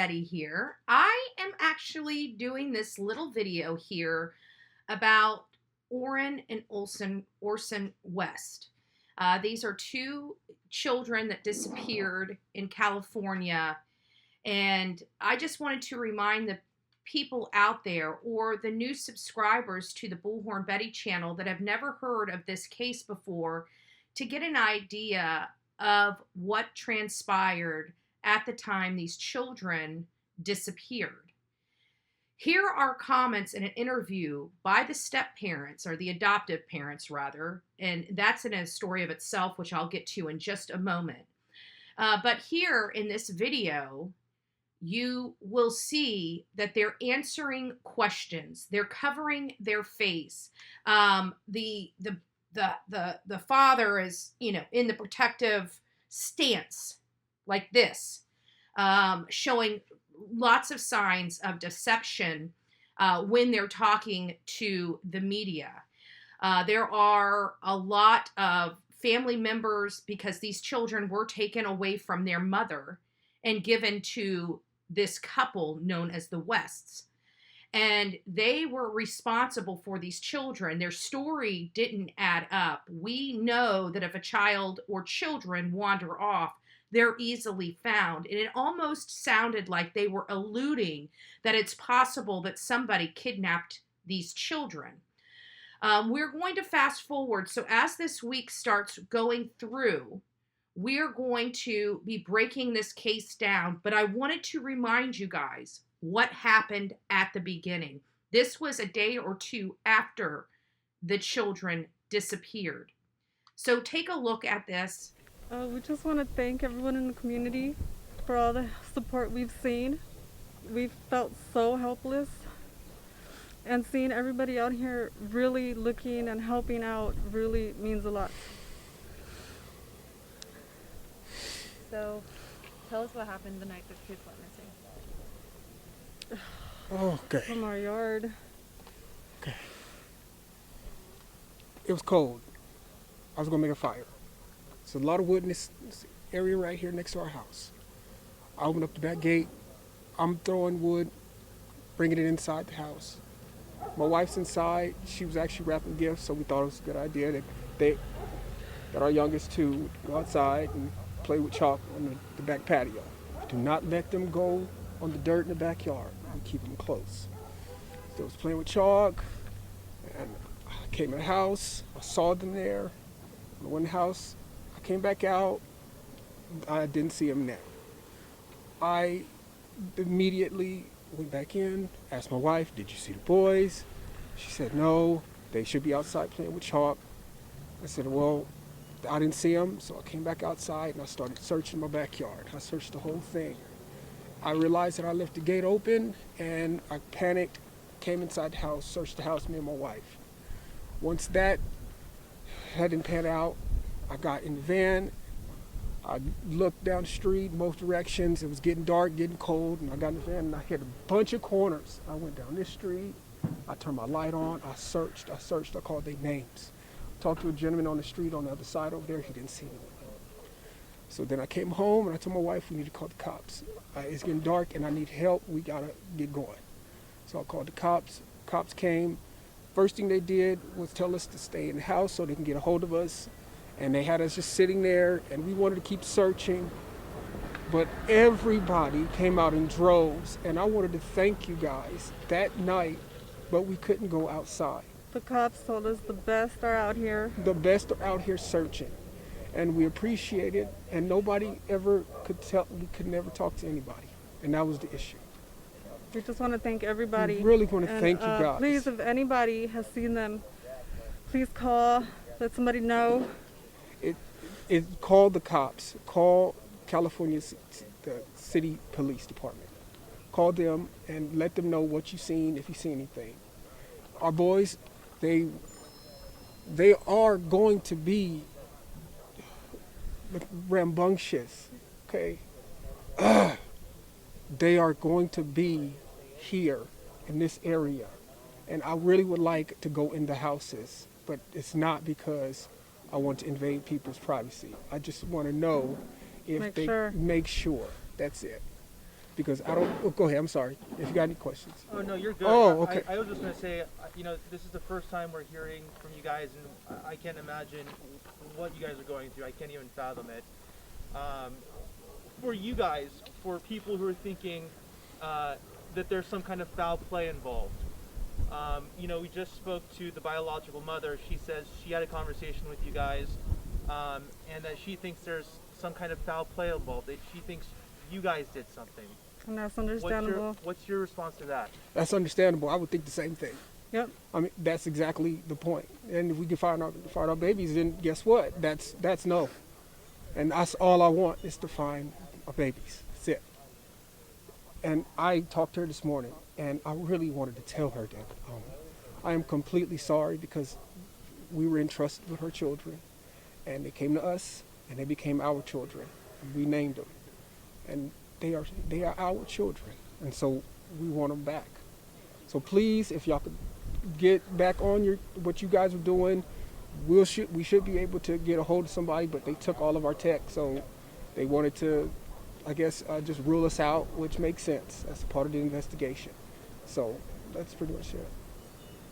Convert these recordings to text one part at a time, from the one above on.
Betty here. I am actually doing this little video here about Orrin and Orson West. These are two children that disappeared in California, and I just wanted to remind the people out there or the new subscribers to the Bullhorn Betty channel that have never heard of this case before to get an idea of what transpired at the time these children disappeared. Here are comments in an interview by the step parents, or the adoptive parents rather, and that's in a story of itself, which I'll get to in just a moment. But here in this video, you will see that they're answering questions. They're covering their face. The father is, in the protective stance like this, showing lots of signs of deception when they're talking to the media. There are a lot of family members, because these children were taken away from their mother and given to this couple known as the Wests. And they were responsible for these children. Their story didn't add up. We know that if a child or children wander off, they're easily found. And it almost sounded like they were alluding that it's possible that somebody kidnapped these children. We're going to fast forward. So as this week starts going through, we're going to be breaking this case down. But I wanted to remind you guys what happened at the beginning. This was a day or two after the children disappeared. So take a look at this. We just want to thank everyone in the community for all the support we've seen. We've felt so helpless, and seeing everybody out here really looking and helping out really means a lot. So, tell us what happened the night the kids went missing. Okay. From our yard. Okay. It was cold. I was gonna make a fire. There's a lot of wood in this area right here next to our house. I opened up the back gate. I'm throwing wood, bringing it inside the house. My wife's inside. She was actually wrapping gifts, so we thought it was a good idea that our youngest two would go outside and play with chalk on the back patio. Do not let them go on the dirt in the backyard. We keep them close. They was playing with chalk, and I came in the house. I saw them there. I went in the house. I came back out. I didn't see them now. I immediately went back in, asked my wife, "Did you see the boys?" She said, "No, they should be outside playing with chalk." I said, "Well, I didn't see them," so I came back outside and I started searching my backyard. I searched the whole thing. I realized that I left the gate open, and I panicked, came inside the house, searched the house, me and my wife. Once that didn't pan out, I got in the van. I looked down the street, most directions. It was getting dark, getting cold, and I got in the van and I hit a bunch of corners. I went down this street. I turned my light on. I searched. I called their names. Talked to a gentleman on the street on the other side over there. He didn't see me. So then I came home and I told my wife we need to call the cops. It's getting dark and I need help. We gotta get going. So I called the cops. Cops came. First thing they did was tell us to stay in the house so they can get a hold of us. And they had us just sitting there, and we wanted to keep searching. But everybody came out in droves, and I wanted to thank you guys that night, but we couldn't go outside. The cops told us the best are out here. The best are out here searching, and we appreciate it, and nobody ever we could never talk to anybody, and that was the issue. We just want to thank everybody. We really want to thank you guys. Please, if anybody has seen them, please call, let somebody know. Call the cops. Call the city police department. Call them and let them know what you've seen, if you see anything. Our boys, they are going to be rambunctious, okay? They are going to be here in this area. And I really would like to go in the houses, but it's not because I want to invade people's privacy. I just want to know if make sure. That's it. because I don't. Oh, go ahead. I'm sorry. If you got any questions. Oh no, you're good. Oh, okay. I was just gonna say, this is the first time we're hearing from you guys, and I can't imagine what you guys are going through. I can't even fathom it. For you guys, for people who are thinking that there's some kind of foul play involved, we just spoke to the biological mother. She says she had a conversation with you guys, and that she thinks there's some kind of foul play involved. That she thinks you guys did something. And that's understandable. What's your response to that? That's understandable. I would think the same thing. Yep. I mean, that's exactly the point. And if we can find our babies, then guess what? That's no. And that's all I want is to find our babies. That's it. And I talked to her this morning, and I really wanted to tell her that I am completely sorry because we were entrusted with her children, and they came to us, and they became our children. And we named them, and they are our children, and so we want them back. So please, if y'all could get back on what you guys are doing, we should be able to get a hold of somebody, but they took all of our tech, so they wanted to, I guess, just rule us out, which makes sense. That's part of the investigation. So that's pretty much it.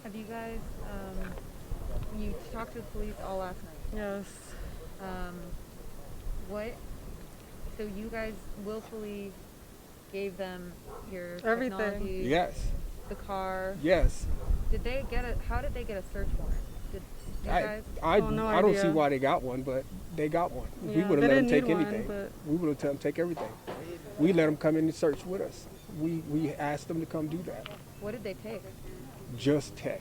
Have you guys, you talked to the police all last night? Yes. So you guys willfully gave them your Everything. technology, Yes. the car. Yes. How did they get a search warrant? Did you guys? I no don't see idea. why they got one, but they got one. We Yeah, would they have let them didn't take need one, anything. but- We would have let them take everything. We let them come in and search with us. We asked them to come do that. What did they take? Just tech.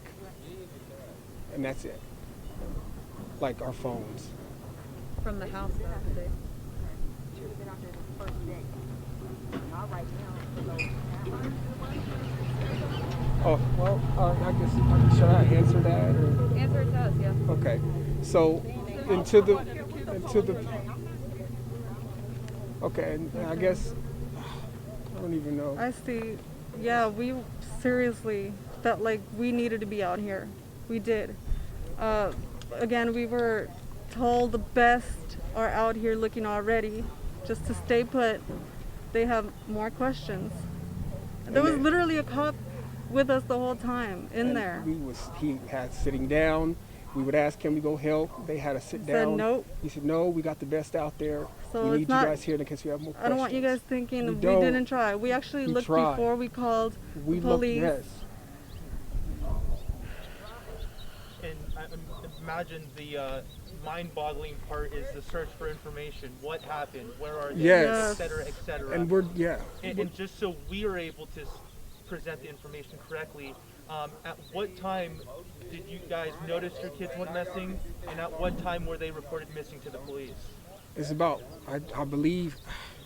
And that's it. Like our phones. From the house, though, did they? Oh, well, I guess, should I answer that? Or? Answer it to us, yeah. Okay. So, into the, okay, and I guess, I don't even know. I see. Yeah, we seriously felt like we needed to be out here. We did. Again, we were told the best are out here looking already. Just to stay put, they have more questions. There was literally a cop with us the whole time in there. He had sitting down. We would ask, can we go help? They had to sit Said down. nope. He said, no, we got the best out there. So we it's need you not- guys here in case we have more questions. I don't want you guys thinking we don't. didn't try. We actually We looked tried. before we called We the looked, police. yes. And I imagine the mind-boggling part is the search for information. What happened? Where are they? Yes. Et cetera, et cetera. And we're, yeah. And just so we are able to present the information correctly, at what time did you guys notice your kids went missing, and at what time were they reported missing to the police? It's about, I believe,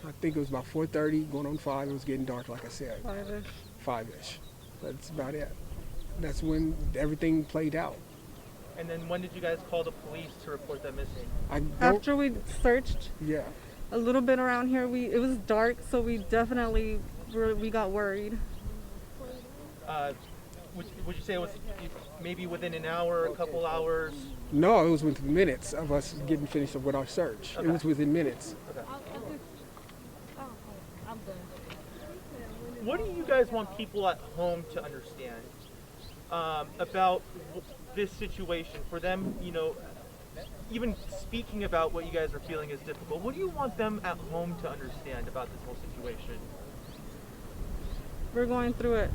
I think it was about 4:30, going on 5. It was getting dark, like I said. 5-ish. 5-ish. That's about it. That's when everything played out. And then when did you guys call the police to report them missing? I don't, After we searched yeah. a little bit around here, it was dark, so we definitely we got worried. Would you say it was maybe within an hour, a couple hours? No, it was within minutes of us getting finished with our search. Okay. It was within minutes. Okay. What do you guys want people at home to understand about this situation? For them, even speaking about what you guys are feeling is difficult. What do you want them at home to understand about this whole situation? We're going through it.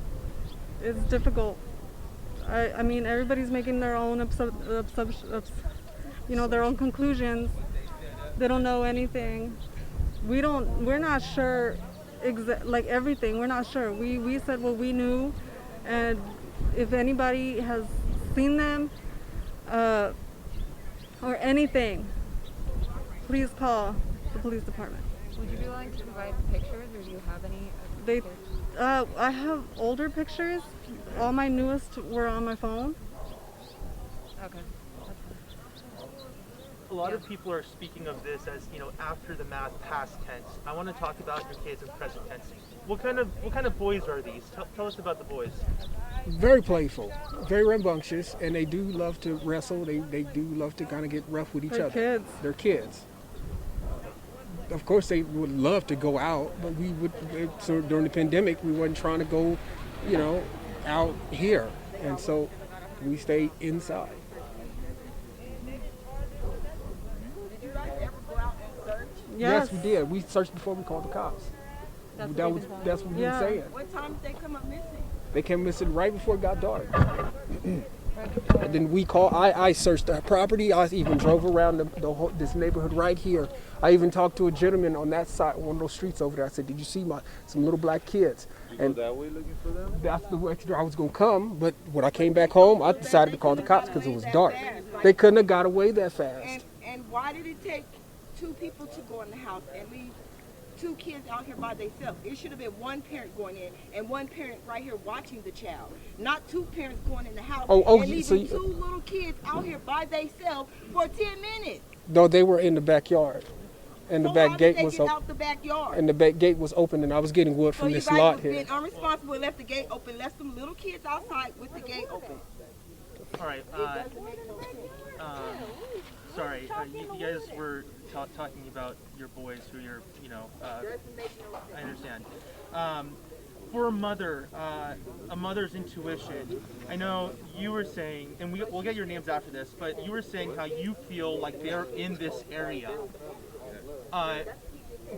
It's difficult. I mean, everybody's making their own their own conclusions. They don't know anything. We're not sure like everything. We're not sure. We said what we knew, and if anybody has seen them or anything, please call the police department. Would you be willing to provide pictures, or do you have any? They, I have older pictures. All my newest were on my phone. Okay. A lot of people are speaking of this as, after the math, past tense. I want to talk about your kids in present tense. What kind of boys are these? Tell us about the boys. Very playful, very rambunctious, and they do love to wrestle. They do love to kind of get rough with each They're other. kids. They're kids. of course they would love to go out, but so during the pandemic we weren't trying to go, out here, and so we stayed inside. Yes, we did. We searched before we called the cops. That's what we've been saying. What time did they come up missing? They came missing right before it got dark. And then I searched the property. I even drove around this neighborhood right here. I even talked to a gentleman on that side, one of those streets over there. I said, did you see some little black kids? You go that way looking for them? That's the way I was going to come, but when I came back home, I decided to call the cops because it was dark. They couldn't have got away that fast. And why did it take two people to go in the house and leave two kids out here by themselves? It should have been one parent going in and one parent right here watching the child, not two parents going in the house and leaving two little kids out here by themselves for 10 minutes. No, they were in the backyard, and the back gate was open. Out the backyard? And the back gate was open, and I was getting wood from this lot here. So you guys have been irresponsible and left the gate open, left some little kids outside with the gate open. All right. Sorry, you guys were talking about your boys who you're, I understand. For a mother's intuition, I know you were saying, and we'll get your names after this, but you were saying how you feel like they're in this area.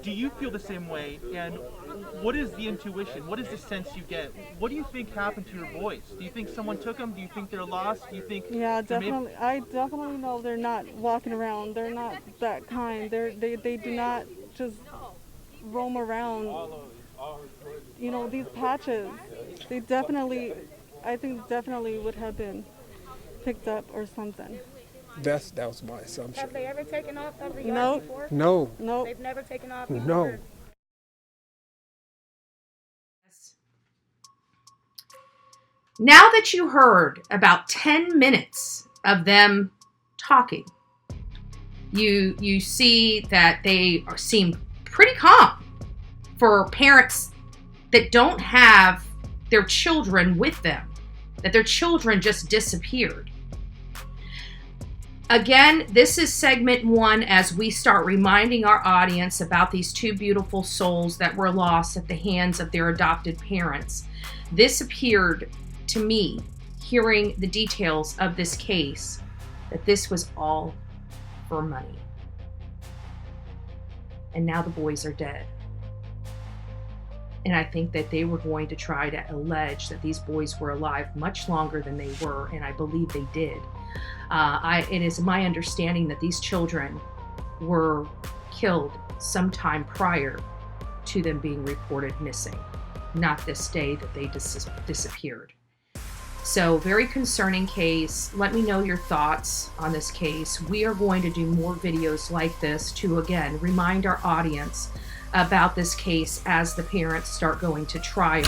Do you feel the same way? And what is the intuition? What is the sense you get? What do you think happened to your boys? Do you think someone took them? Do you think they're lost? Do you think? Yeah, definitely. I definitely know they're not walking around. They're not that kind. They do not just roam around. These patches. They definitely, I think definitely would have been picked up or something. That was my assumption. Have they ever taken off of the yard before? No. They've never taken off? No. Now that you heard about 10 minutes of them talking, you see that they seem pretty calm for parents that don't have their children with them, that their children just disappeared. Again, this is segment 1 as we start reminding our audience about these two beautiful souls that were lost at the hands of their adopted parents. This appeared to me, hearing the details of this case, that this was all for money. And now the boys are dead. And I think that they were going to try to allege that these boys were alive much longer than they were, and I believe they did. It is my understanding that these children were killed sometime prior to them being reported missing, not this day that they disappeared. So very concerning case. Let me know your thoughts on this case. We are going to do more videos like this to, again, remind our audience about this case as the parents start going to trial.